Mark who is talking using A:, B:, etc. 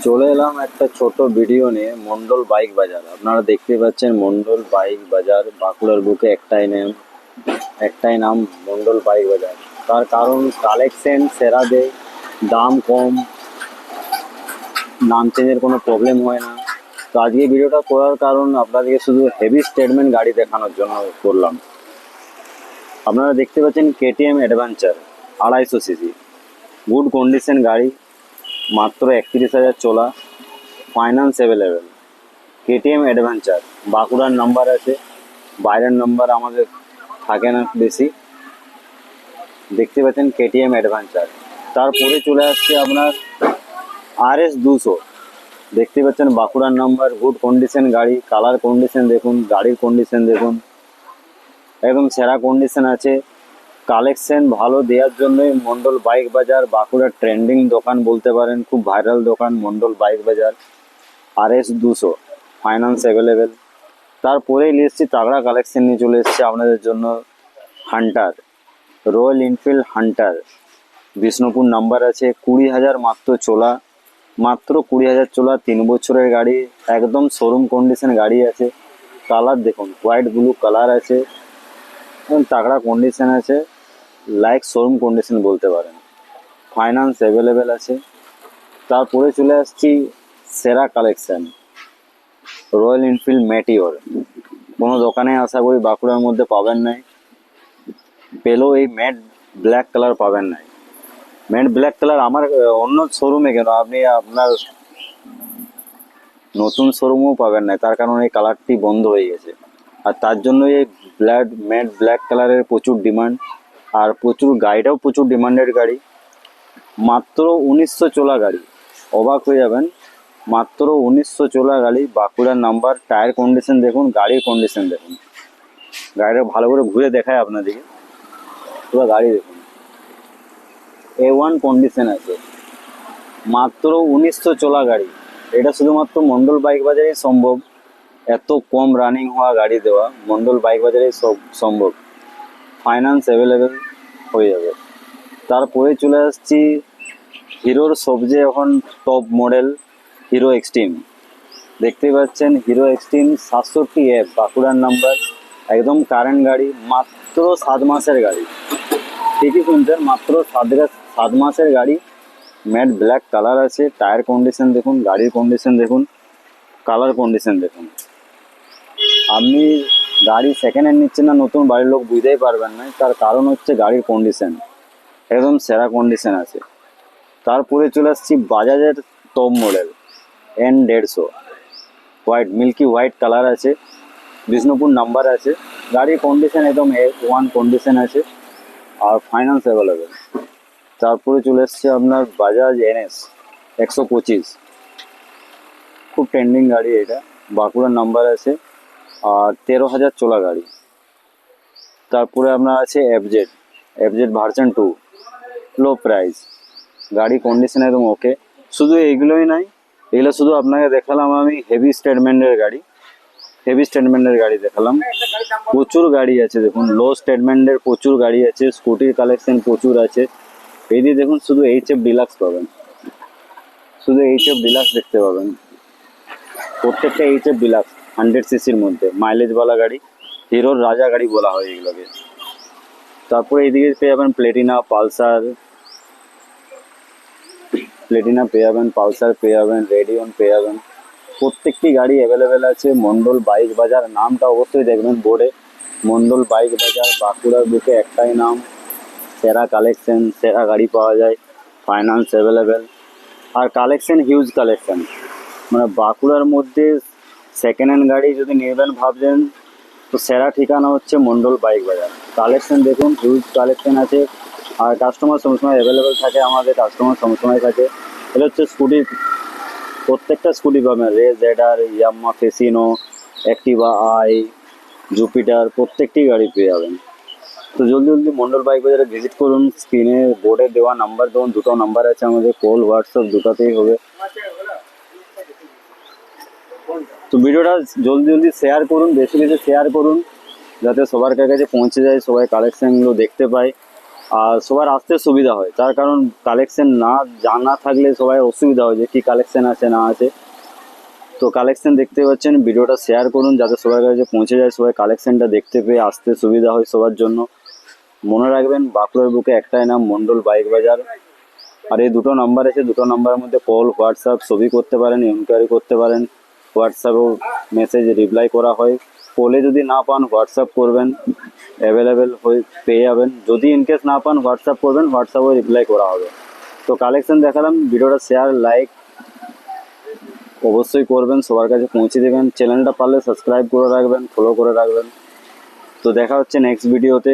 A: চলে এলাম একটা ছোট ভিডিও নিয়ে মন্ডল বাইক বাজার। আপনারা দেখতে পাচ্ছেন মন্ডল বাইক বাজার বাঁকুড়ার বুকে একটাই নাম মন্ডল বাইক বাজার। তার কারণ কালেকশন সেরা দেয়, দাম কম, নাম চেঞ্জের কোনো প্রবলেম হয় না। তো আজকে ভিডিওটা করার কারণ আপনাদেরকে শুধু হেভি স্টেটমেন্ট গাড়ি দেখানোর জন্য করলাম। আপনারা দেখতে পাচ্ছেন KTM adventure 250 CC, good condition গাড়ি, মাত্র 31,000 চলা, ফাইন্যান্স অ্যাভেলেবেল। কেটিএম অ্যাডভেঞ্চার বাঁকুড়ার নাম্বার আছে, বাইরের নাম্বার আমাদের থাকে না বেশি। দেখতে পাচ্ছেন কেটিএম অ্যাডভেঞ্চার। তারপরে চলে আসছে আপনার RS 200, দেখতে পাচ্ছেন বাঁকুড়ার নাম্বার, গুড কন্ডিশন গাড়ি, কালার কন্ডিশন দেখুন, গাড়ির কন্ডিশন দেখুন, একদম সেরা কন্ডিশন আছে। কালেকশন ভালো দেওয়ার জন্যই মন্ডল বাইক বাজার বাঁকুড়ার ট্রেন্ডিং দোকান বলতে পারেন, খুব ভাইরাল দোকান মন্ডল বাইক বাজার। RS 200 finance available. তারপরেই নিয়ে এসেছি তাগড়া কালেকশন নিয়ে চলে এসেছি আপনাদের জন্য Hunter, royal Enfield Hunter, Bishnupur number আছে, 20,000 মাত্র চলা, মাত্র 20,000 চলা, 3 বছরের গাড়ি, একদম শোরুম কন্ডিশন গাড়ি আছে। কালার দেখুন, হোয়াইট ব্লু কালার আছে, এবং তাগড়া কন্ডিশন আছে, লাইক শোরুম কন্ডিশন বলতে পারেন। ফাইন্যান্স অ্যাভেলেবেল আছে। তারপরে চলে আসছি সেরা কালেকশন, রয়্যাল এনফিল্ড ম্যাটিওর। কোনো দোকানে আশা করি বাঁকুড়ার মধ্যে পাবেন নাই, পেলেও এই ম্যাট ব্ল্যাক কালার পাবেন নাই। ম্যাট ব্ল্যাক কালার আমার অন্য শোরুমে কেন, আপনি আপনার নতুন শোরুমেও পাবেন না, তার কারণ এই কালারটি বন্ধ হয়ে গেছে। আর তার জন্য এই ম্যাট ব্ল্যাক কালারের প্রচুর ডিমান্ড, আর প্রচুর গাড়িটাও প্রচুর ডিমান্ডেড গাড়ি। মাত্র 1900 চলা গাড়ি, অবাক হয়ে যাবেন। মাত্র 1900 চলা গাড়ি, বাঁকুড়ার নাম্বার। টায়ার কন্ডিশন দেখুন, গাড়ির কন্ডিশন দেখুন, গাড়িটা ভালো করে ঘুরে দেখায় আপনাদেরকে। পুরো গাড়ি দেখুন, A1 কন্ডিশন আছে। মাত্র 1900 চলা গাড়ি, এটা শুধুমাত্র মন্ডল বাইক বাজারেই সম্ভব। এত কম রানিং হওয়া গাড়ি দেওয়া মন্ডল বাইক বাজারেই সম্ভব। ফাইন্যান্স অ্যাভেলেবেল হয়ে যাবে। তারপরে চলে আসছি হিরোর সবচেয়ে এখন টপ মডেল, হিরো এক্সট্রিম। দেখতে পাচ্ছেন হিরো এক্সট্রিম 67F, বাঁকুড়ার নাম্বার, একদম কারেন্ট গাড়ি, মাত্র 7 মাসের গাড়ি। ঠিকই শুনছেন, মাত্র 7 মাসের গাড়ি। ম্যাট ব্ল্যাক কালার আছে, টায়ার কন্ডিশন দেখুন, গাড়ির কন্ডিশন দেখুন, কালার কন্ডিশন দেখুন। আপনি গাড়ি সেকেন্ড হ্যান্ড নিচ্ছেন না নতুন, বাড়ির লোক বুঝতেই পারবেন না, তার কারণ হচ্ছে গাড়ির কন্ডিশন একদম সেরা কন্ডিশন আছে। তারপরে চলে আসছি বাজাজের top model N150, white milky white colour আছে, বিষ্ণুপুর নাম্বার আছে, গাড়ির কন্ডিশন একদম A1 কন্ডিশন আছে, আর ফাইন্যান্স অ্যাভেলেবেল। তারপরে চলে এসছে আপনার বাজাজ NS 125, খুব ট্রেন্ডিং গাড়ি এটা, বাঁকুড়ার নাম্বার আছে, আর 13,000 চলা গাড়ি। তারপরে আপনার আছে FZ ভার্সন 2, লো প্রাইস, গাড়ি কন্ডিশন একদম ওকে। শুধু এইগুলোই নাই, এগুলো শুধু আপনাকে দেখালাম আমি হেভি স্টেটমেন্টের গাড়ি দেখালাম। প্রচুর গাড়ি আছে দেখুন, লো স্টেটমেন্টের প্রচুর গাড়ি আছে, স্কুটির কালেকশন প্রচুর আছে। এই দিয়ে দেখুন, শুধু HF ডিলাক্স পাবেন, শুধু HF ডিলাক্স দেখতে পাবেন। প্রত্যেকটা HF ডিলাক্স 100 সিসির মধ্যে, মাইলেজওয়ালা গাড়ি, হিরোর রাজা গাড়ি বলা হয় এগুলোকে। তারপরে এইদিকে পেয়ে যাবেন প্লেটিনা পেয়ে যাবেন, পালসার পেয়ে যাবেন, রেডিয়ন পেয়ে যাবেন। প্রত্যেকটি গাড়ি অ্যাভেলেবেল আছে। মন্ডল বাইক বাজার, নামটা অবশ্যই দেখবেন বোর্ডে, মন্ডল বাইক বাজার বাঁকুড়ার বুকে একটাই নাম। সেরা কালেকশন, সেরা গাড়ি পাওয়া যায়, ফাইন্যান্স অ্যাভেলেবেল, আর কালেকশন হিউজ কালেকশন। মানে বাঁকুড়ার মধ্যে সেকেন্ড হ্যান্ড গাড়ি যদি নেবেন ভাবছেন, তো সেরা ঠিকানা হচ্ছে মন্ডল বাইক বাজার। কালেকশন দেখুন, হিউজ কালেকশন আছে, আর কাস্টমার সবসময় অ্যাভেলেবেল থাকে, আমাদের কাস্টমার সবসময় থাকে। এটা হচ্ছে স্কুটির, প্রত্যেকটা স্কুটি পাবেন, Ray ZR, Yamaha Fascino, Activa i, Jupiter, প্রত্যেকটি গাড়ি পেয়ে যাবেন। তো জলদি মন্ডল বাইক বাজারে ভিজিট করুন। স্ক্রিনে বোর্ডে দেওয়া নাম্বার দেখুন, দুটো নাম্বার আছে আমাদের, কল হোয়াটসঅ্যাপ দুটোতেই হবে। তো ভিডিওটা জলদি শেয়ার করুন, বেশি শেয়ার করুন, যাতে সবার কাছে পৌঁছে যায়, সবাই কালেকশনগুলো দেখতে পায়। আর সবার আসতে সুবিধা হয়, তার কারণ কালেকশন না জানা থাকলে সবাই অসুবিধা হয় যে কী কালেকশন আছে না আছে। তো কালেকশন দেখতে পাচ্ছেন, ভিডিওটা শেয়ার করুন যাতে সবার কাছে পৌঁছে যায়, সবাই কালেকশনটা দেখতে পেয়ে আসতে সুবিধা হয় সবার জন্য। মনে রাখবেন বাঁকুড়ার বুকে একটাই নাম, মন্ডল বাইক বাজার। আর এই দুটো নাম্বার আছে, দুটো নাম্বারের মধ্যে কল, হোয়াটসঅ্যাপ সবই করতে পারেন, ইনকোয়ারি করতে পারেন। হোয়াটসঅ্যাপেও মেসেজ রিপ্লাই করা হয়। কলে যদি না পান হোয়াটসঅ্যাপ করবেন, অ্যাভেলেবেল হয়ে পেয়ে যাবেন। যদি ইনকেস না পান হোয়াটসঅ্যাপ করবেন, হোয়াটসঅ্যাপেও রিপ্লাই করা হবে। তো কালেকশন দেখালাম, ভিডিওটা শেয়ার লাইক অবশ্যই করবেন, সবার কাছে পৌঁছে দেবেন। চ্যানেলটা পারলে সাবস্ক্রাইব করে রাখবেন, ফলো করে রাখবেন। তো দেখা হচ্ছে নেক্সট ভিডিওতে।